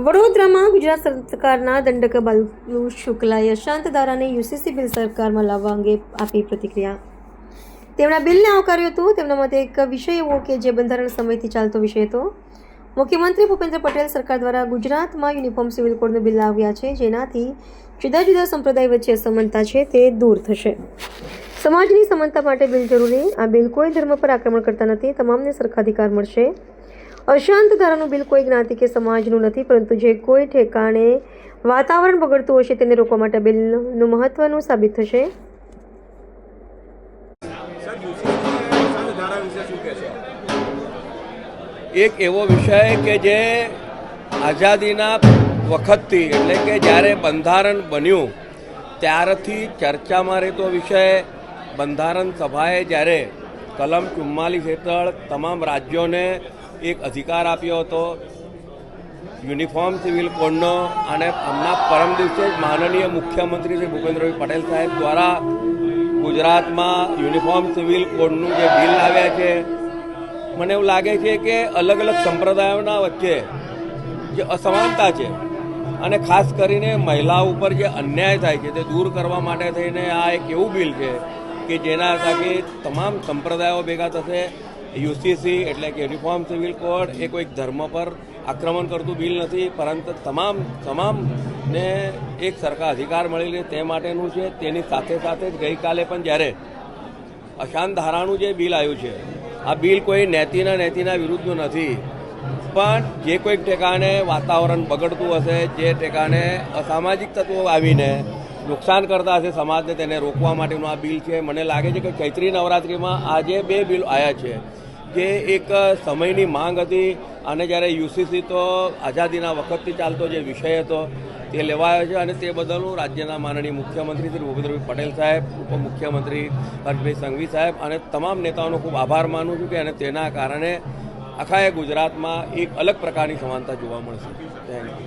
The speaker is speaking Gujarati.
વડોદરામાં ગુજરાત સરકારના દંડક બાલુ શુક્લાએ અશાંત ધારાને યુસીસી બિલ સરકારમાં લાવવા અંગે આપી પ્રતિક્રિયા. તેમના બિલને આવકાર્યું હતું. તેમના મતે એક વિષય એવો કે જે બંધારણ સમયથી ચાલતો વિષય હતો. મુખ્યમંત્રી ભૂપેન્દ્ર પટેલ સરકાર દ્વારા ગુજરાતમાં યુનિફોર્મ સિવિલ કોડનું બિલ લાવ્યા છે, જેનાથી જુદા જુદા સંપ્રદાય વચ્ચે અસમાનતા છે તે દૂર થશે. સમાજની સમાનતા માટે બિલ જરૂરી. આ બિલ કોઈ ધર્મ પર આક્રમણ કરતા નથી. તમામને સરખા અધિકાર મળશે. અશાંત ધારાનું બિલ કોઈ જ્ઞાતિ કે સમાજનું નથી, પરંતુ જે કોઈ ઠેકાણે વાતાવરણ બગડતું હશે તેને રોકવા માટે બિલનું મહત્વનું સાબિત થશે. એક એવો વિષય કે જે આઝાદીના વખતથી એટલે કે જ્યારે બંધારણ બન્યું ત્યારથી ચર્ચામાં રહેતો વિષય. બંધારણ સભાએ જ્યારે કલમ 44 હેઠળ તમામ રાજ્યોને એક અધિકાર આપ્યો હતો યુનિફોર્મ સિવિલ કોડનો, અને હમણાં પરમ દિવસે જ માનનીય મુખ્યમંત્રી શ્રી ભૂપેન્દ્રભાઈ પટેલ સાહેબ દ્વારા ગુજરાતમાં યુનિફોર્મ સિવિલ કોડનું જે બિલ લાવ્યા છે, મને એવું લાગે છે કે અલગ અલગ સંપ્રદાયોના વચ્ચે જે અસમાનતા છે અને ખાસ કરીને મહિલાઓ ઉપર જે અન્યાય થાય છે તે દૂર કરવા માટે થઈને આ એક એવું બિલ છે કે જેના થકી તમામ સંપ્રદાયો ભેગા થશે. યુસીસી એટલે કે યુનિફોર્મ સિવિલ કોડ એ કોઈક ધર્મ પર આક્રમણ કરતું બિલ નથી, પરંતુ તમામને એક સરખા અધિકાર મળી રહે તે માટેનું છે. તેની સાથે સાથે જ ગઈકાલે પણ જ્યારે અશાંત ધારાનું જે બિલ આવ્યું છે, આ બિલ કોઈ નેતિના વિરુદ્ધનું નથી, પણ જે કોઈક ઠેકાણે વાતાવરણ બગડતું હશે, જે ઠેકાણે અસામાજિક તત્વો આવીને નુકસાન કરતા હશે સમાજને, તેને રોકવા માટેનું આ બિલ છે. મને લાગે છે કે ચૈત્રી નવરાત્રિમાં આજે 2 બિલ આવ્યા છે જે એક સમયની માંગ હતી, અને જ્યારે યુસીસી તો આઝાદીના વખતથી ચાલતો જે વિષય હતો તે લેવાયો છે, અને તે બદલનું રાજ્યના માનનીય મુખ્યમંત્રી શ્રી ભૂપેન્દ્રભાઈ પટેલ સાહેબ, ઉપમુખ્યમંત્રી હર્ષભાઈ સંઘવી સાહેબ અને તમામ નેતાઓનો ખૂબ આભાર માનું છું કે અને તેના કારણે આખા ગુજરાતમાં એક અલગ પ્રકારની સમાનતા જોવા મળશે. Thank you.